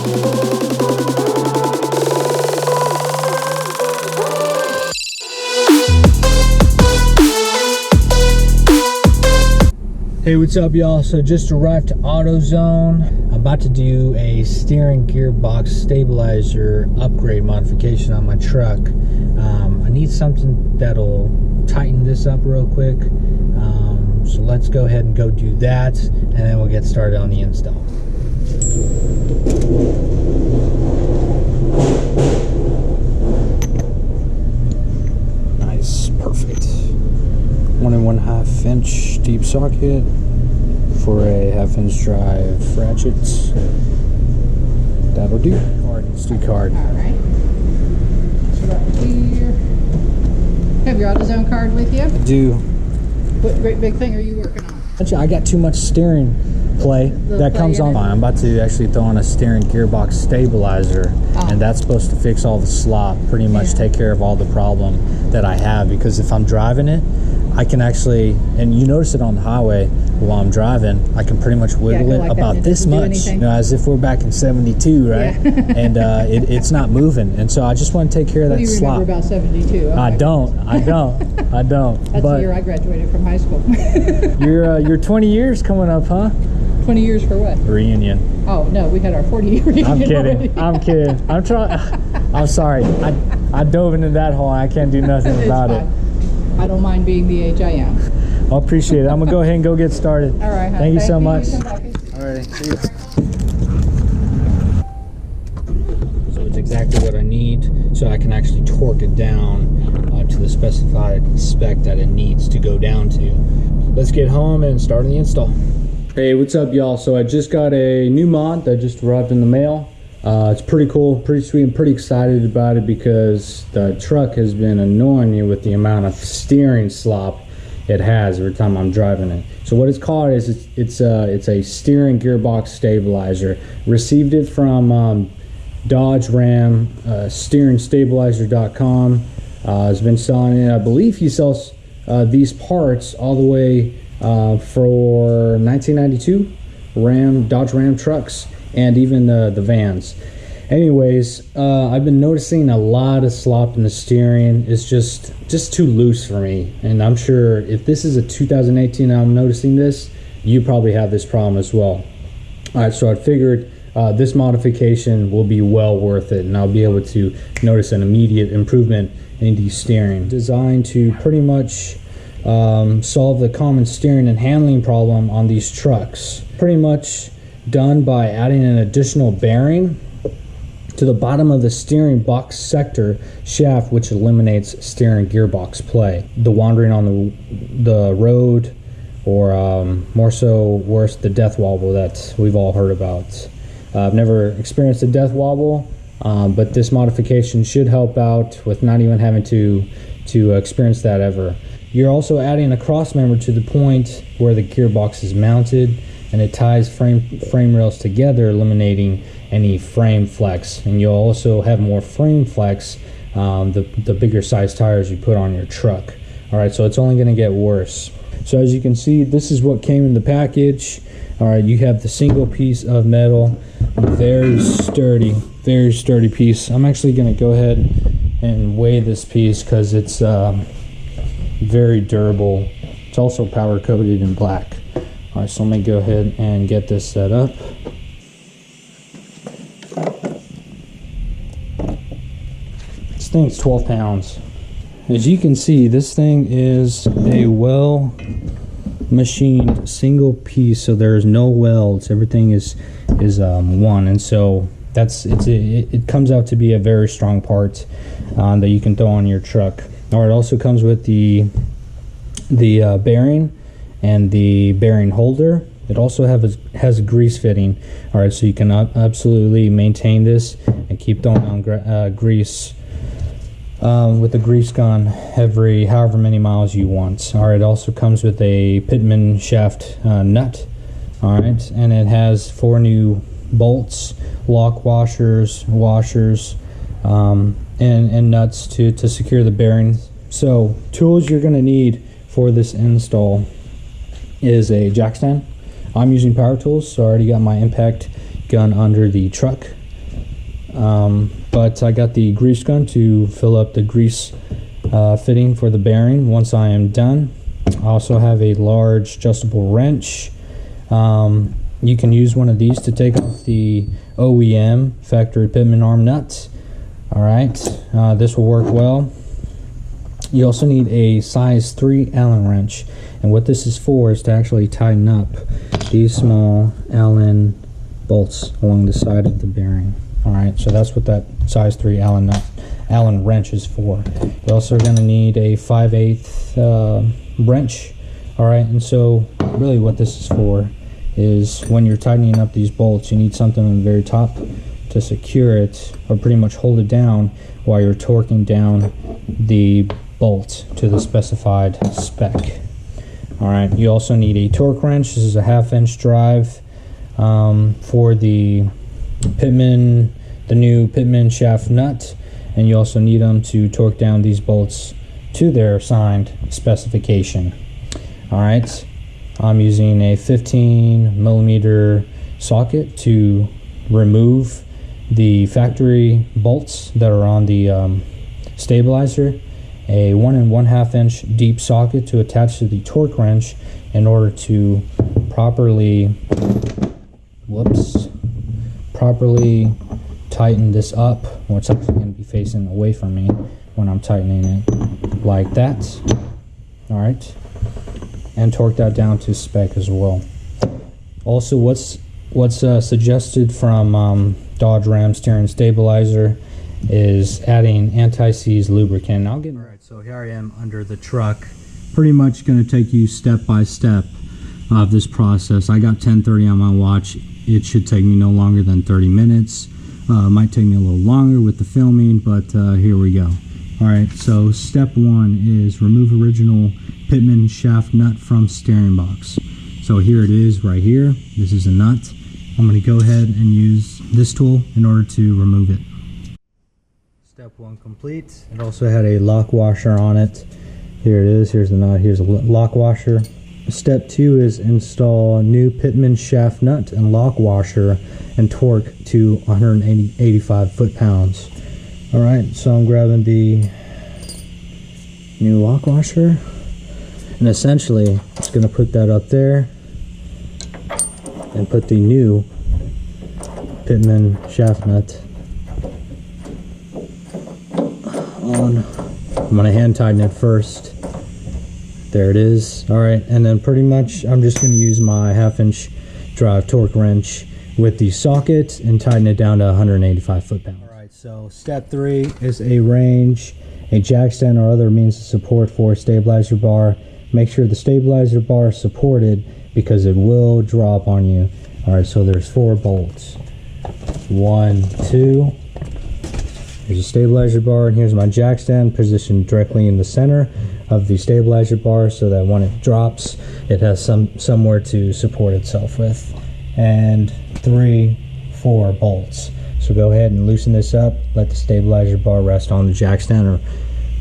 Hey, what's up, y'all? So just arrived to AutoZone. I'm about to do a steering gearbox stabilizer upgrade modification on my truck. I need something that'll tighten this up real quick. So let's go ahead and go do that, and then we'll get started on the install. Nice, perfect. 1 1/2 inch deep socket for a 1/2 inch drive ratchet. That'll do. Card, let's do card. All right. So right here. Have your AutoZone card with you? I do. What great big thing are you working on? Actually, I got too much steering play that comes on. I'm about to actually throw on a steering gearbox stabilizer, and that's supposed to fix all the slop, pretty much take care of all the problem that I have, because if I'm driving it, I can actually, and you notice it on the highway while I'm driving, I can pretty much wiggle it like about this much, you know, as if we're back in 72, right? Yeah. And it's not moving, and so I just want to take care of that slop. What do you remember about 72? Oh, I don't. That's the year I graduated from high school. You're 20 years coming up, huh? 20 years for what? Reunion. Oh no, we had our 40-year reunion. I'm kidding. Already. I'm kidding. I'm trying. I'm sorry. I dove into that hole. I can't do nothing about it. I don't mind being the age I am. I appreciate it. I'm gonna go ahead and go get started. All right. Thank you so much. All right. See you. So it's exactly what I need, so I can actually torque it down to the specified spec that it needs to go down to. Let's get home and start the install. Hey, what's up, y'all? So I just got a new mod that just arrived in the mail. It's pretty cool, pretty sweet. I'm pretty excited about it because the truck has been annoying me with the amount of steering slop it has every time I'm driving it. So what it's called is it's a steering gearbox stabilizer. Received it from Dodge Ram, steeringstabilizer.com. Has been selling it. I believe he sells these parts all the way for 1992 Dodge Ram trucks, and even the vans. Anyways, I've been noticing a lot of slop in the steering. It's just too loose for me, and I'm sure if this is a 2018 I'm noticing this, you probably have this problem as well. All right, so I figured this modification will be well worth it, and I'll be able to notice an immediate improvement in the steering. Designed to pretty much solve the common steering and handling problem on these trucks. Pretty much done by adding an additional bearing to the bottom of the steering box sector shaft, which eliminates steering gearbox play, the wandering on the road, or more so worse, the death wobble that we've all heard about. I've never experienced a death wobble, but this modification should help out with not even having to experience that ever. You're also adding a cross member to the point where the gearbox is mounted, and it ties frame rails together, eliminating any frame flex. And you'll also have more frame flex the bigger size tires you put on your truck. All right, so it's only going to get worse. So as you can see, this is what came in the package. All right, you have the single piece of metal, very sturdy piece. I'm actually going to go ahead and weigh this piece because it's very durable. It's also powder coated in black. All right, so let me go ahead and get this set up. This thing's 12 pounds. As you can see, this thing is a well machined single piece, so there's no welds. Everything is one, and so it comes out to be a very strong part that you can throw on your truck. All right, it also comes with the bearing and the bearing holder. It also has a grease fitting. All right, so you can absolutely maintain this and keep throwing on grease with the grease gun every however many miles you want. All right, it also comes with a Pitman shaft nut. All right, and it has 4 new bolts, lock washers, and nuts to secure the bearings. So tools you're going to need for this install is a jack stand. I'm using power tools, so I already got my impact gun under the truck. But I got the grease gun to fill up the grease fitting for the bearing once I am done. I also have a large adjustable wrench. You can use one of these to take off the OEM factory pitman arm nuts. Alright, this will work well. You also need a size 3 Allen wrench, and what this is for is to actually tighten up these small Allen bolts along the side of the bearing. Alright, so that's what that size 3 Allen wrench is for. You're also going to need a 5/8 wrench. Alright, and so really what this is for is when you're tightening up these bolts, you need something on the very top to secure it, or pretty much hold it down while you're torquing down the bolt to the specified spec. Alright, you also need a torque wrench. This is a 1/2-inch drive for the pitman, the new pitman shaft nut, and you also need them to torque down these bolts to their assigned specification. Alright, I'm using a 15mm socket to remove the factory bolts that are on the stabilizer, a 1 1/2 inch deep socket to attach to the torque wrench in order to properly tighten this up. Well, it's actually going to be facing away from me when I'm tightening it like that. Alright, and torque that down to spec as well. Also, what's suggested from Dodge Ram steering stabilizer is adding anti-seize lubricant. Alright, so here I am under the truck, pretty much going to take you step by step of this process. I got 10:30 on my watch. It should take me no longer than 30 minutes. Might take me a little longer with the filming, but here we go. Alright, so step 1 is remove original pitman shaft nut from steering box. So here it is right here. This is a nut. I'm going to go ahead and use this tool in order to remove it. Step 1 complete. It also had a lock washer on it. Here it is. Here's the nut. Here's a lock washer. Step 2 is install new pitman shaft nut and lock washer and torque to 185 foot-pounds. Alright, so I'm grabbing the new lock washer, and essentially it's going to put that up there and put the new pitman shaft nut on. I'm going to hand tighten it first. There it is. Alright, and then pretty much I'm just going to use my 1/2-inch drive torque wrench with the socket and tighten it down to 185 foot-pounds. Alright, so step 3 is a range, a jack stand or other means of support for a stabilizer bar. Make sure the stabilizer bar is supported because it will drop on you. Alright, so there's 4 bolts. 1, 2. There's a stabilizer bar, and here's my jack stand positioned directly in the center of the stabilizer bar so that when it drops, it has somewhere to support itself with. And 3, 4 bolts. So go ahead and loosen this up, let the stabilizer bar rest on the jack stand or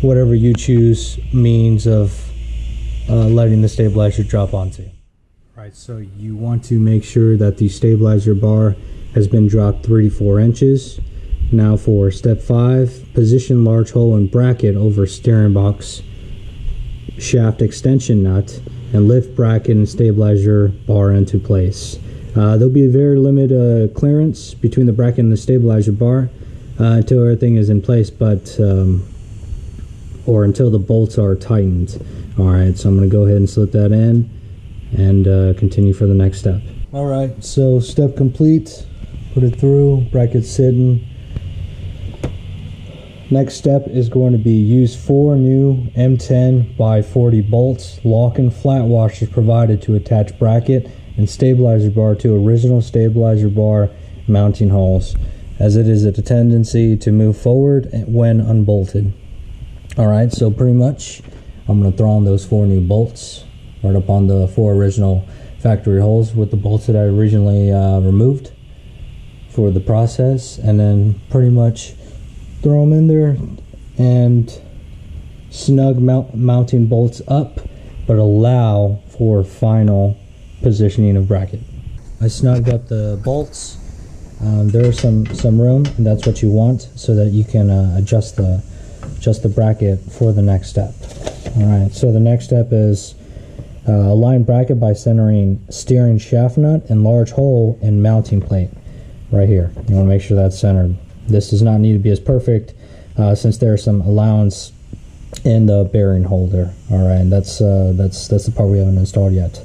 whatever you choose means of letting the stabilizer drop onto. Right, so you want to make sure that the stabilizer bar has been dropped 3 to 4 inches. Now for step 5, position large hole and bracket over steering box shaft extension nut and lift bracket and stabilizer bar into place. There'll be a very limited clearance between the bracket and the stabilizer bar until everything is in place, but or until the bolts are tightened. Alright, so I'm going to go ahead and slip that in and continue for the next step. Alright, so step complete. Put it through, bracket sitting. Next step is going to be use 4 new M10 by 40 bolts, lock and flat washers provided to attach bracket and stabilizer bar to original stabilizer bar mounting holes, as it is a tendency to move forward when unbolted. Alright, so pretty much I'm going to throw on those 4 new bolts right up on the 4 original factory holes with the bolts that I originally removed for the process, and then pretty much throw them in there and snug mounting bolts up, but allow for final positioning of bracket. I snugged up the bolts there's some room, and that's what you want, so that you can adjust the bracket for the next step. All right, so the next step is align bracket by centering steering shaft nut and large hole in mounting plate right here. You want to make sure that's centered. This does not need to be as perfect since there's some allowance in the bearing holder. All right, and that's the part we haven't installed yet.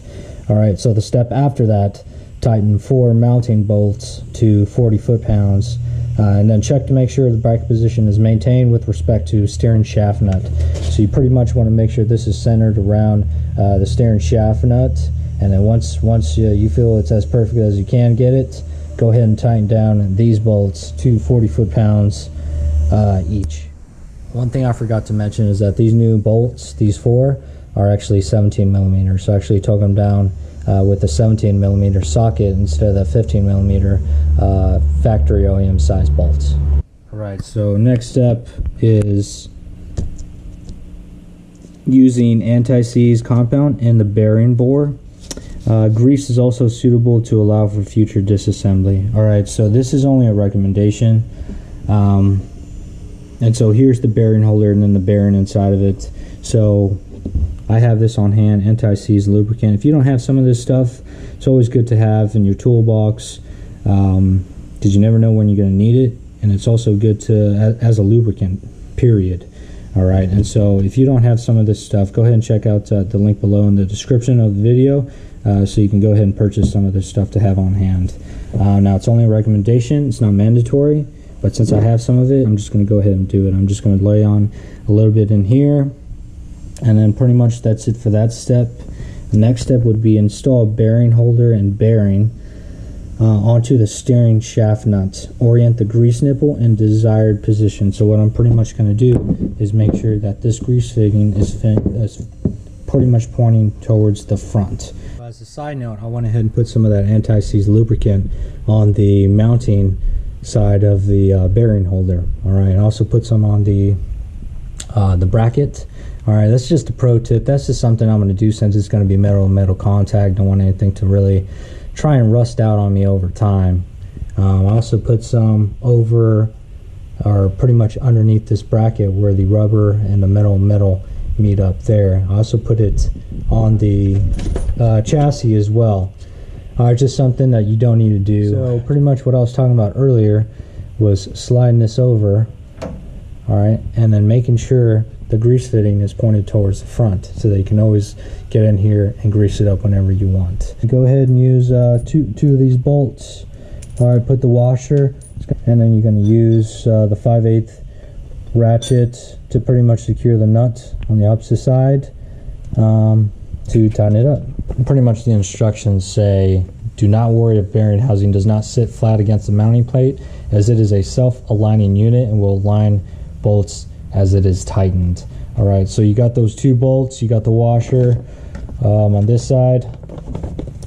All right, so the step after that, tighten 4 mounting bolts to 40 foot-pounds, and then check to make sure the bracket position is maintained with respect to steering shaft nut. So you pretty much want to make sure this is centered around the steering shaft nut, and then once you feel it's as perfect as you can get it, go ahead and tighten down these bolts to 40 foot-pounds each. One thing I forgot to mention is that these new bolts, these 4, are actually 17 millimeters. So actually torque them down with a 17 millimeter socket instead of the 15 millimeter factory OEM size bolts. All right, so next step is using anti-seize compound in the bearing bore. Grease is also suitable to allow for future disassembly. All right, so this is only a recommendation. And so here's the bearing holder and then the bearing inside of it. So I have this on hand, Anti-Seize Lubricant. If you don't have some of this stuff, it's always good to have in your toolbox, because you never know when you're going to need it. And it's also good to as a lubricant, period. All right, and so if you don't have some of this stuff, go ahead and check out the link below in the description of the video, so you can go ahead and purchase some of this stuff to have on hand. Now, it's only a recommendation, it's not mandatory, but since I have some of it, I'm just going to go ahead and do it. I'm just going to lay on a little bit in here, and then pretty much that's it for that step. The next step would be install bearing holder and bearing onto the steering shaft nuts. Orient the grease nipple in desired position. So what I'm pretty much going to do is make sure that this grease fitting is pretty much pointing towards the front. As a side note, I went ahead and put some of that anti-seize lubricant on the mounting side of the bearing holder. All right, I also put some on the bracket. All right, that's just a pro tip. That's just something I'm going to do since it's going to be metal contact. Don't want anything to really try and rust out on me over time. I also put some over, or pretty much underneath this bracket where the rubber and the metal meet up there. I also put it on the chassis as well. Just something that you don't need to do. So pretty much what I was talking about earlier was sliding this over, all right, and then making sure the grease fitting is pointed towards the front, so that you can always get in here and grease it up whenever you want. Go ahead and use two of these bolts. All right, put the washer, and then you're going to use the 5/8 ratchet to pretty much secure the nut on the opposite side to tighten it up. Pretty much the instructions say, do not worry if bearing housing does not sit flat against the mounting plate, as it is a self-aligning unit and will align bolts as it is tightened. All right, so you got those 2 bolts, you got the washer on this side,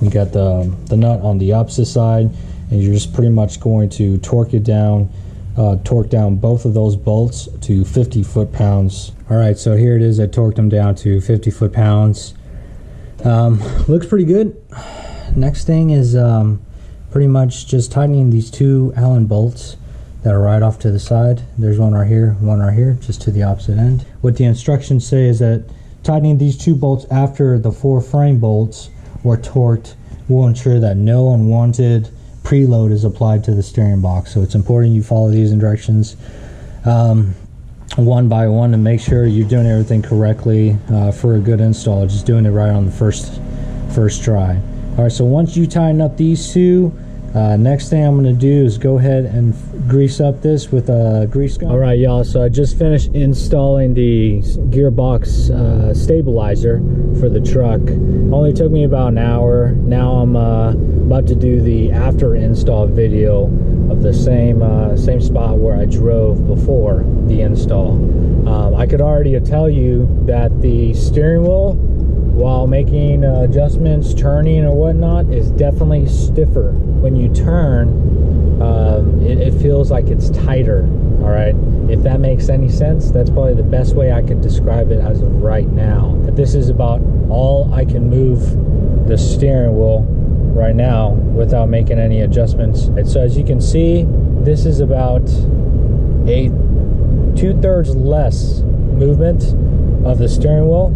you got the nut on the opposite side, and you're just pretty much going to torque down both of those bolts to 50 foot-pounds. All right, so here it is. I torqued them down to 50 foot-pounds. Looks pretty good. Next thing is pretty much just tightening these 2 Allen bolts that are right off to the side. There's one right here, just to the opposite end. What the instructions say is that tightening these 2 bolts after the 4 frame bolts were torqued will ensure that no unwanted preload is applied to the steering box. So it's important you follow these directions one by one to make sure you're doing everything correctly for a good install. Just doing it right on the first try. All right, so once you tighten up these 2, next thing I'm going to do is go ahead and grease up this with a grease gun. All right, y'all, so I just finished installing the gearbox stabilizer for the truck. Only took me about an hour. Now I'm about to do the after install video of the same spot where I drove before the install. I could already tell you that the steering wheel, while making adjustments, turning or whatnot, is definitely stiffer. When you turn, it feels like it's tighter. All right, if that makes any sense, that's probably the best way I could describe it as of right now. This is about all I can move the steering wheel right now without making any adjustments. And so as you can see, this is about a 2/3 less movement of the steering wheel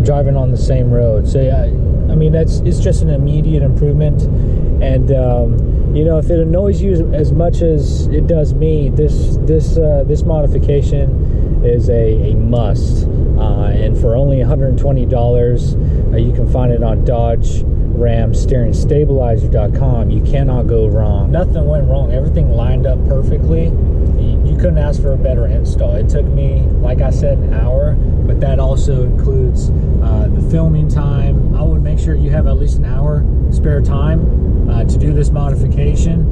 driving on the same road. So yeah, I mean, it's just an immediate improvement. And you know, if it annoys you as much as it does me, this modification is a must. And for only $120, you can find it on Dodge Ram Steering Stabilizer.com. You cannot go wrong. Nothing went wrong. Everything lined up perfectly. You couldn't ask for a better install. It took me, like I said, an hour, but that also includes the filming time. I would make sure you have at least an hour spare time to do this modification.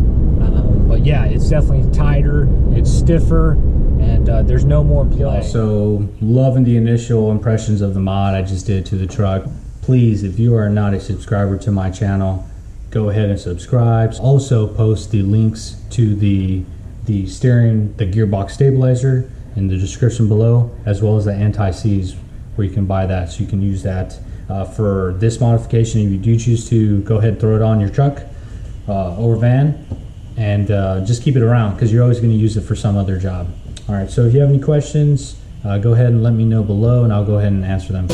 But yeah, it's definitely tighter, it's stiffer, and there's no more play. So loving the initial impressions of the mod I just did to the truck. Please, if you are not a subscriber to my channel, go ahead and subscribe. Also post the links to the gearbox stabilizer in the description below, as well as the anti-seize, where you can buy that, so you can use that for this modification. If you do choose to go ahead and throw it on your truck or van, and just keep it around, because you're always going to use it for some other job. All right, so if you have any questions, go ahead and let me know below, and I'll go ahead and answer them.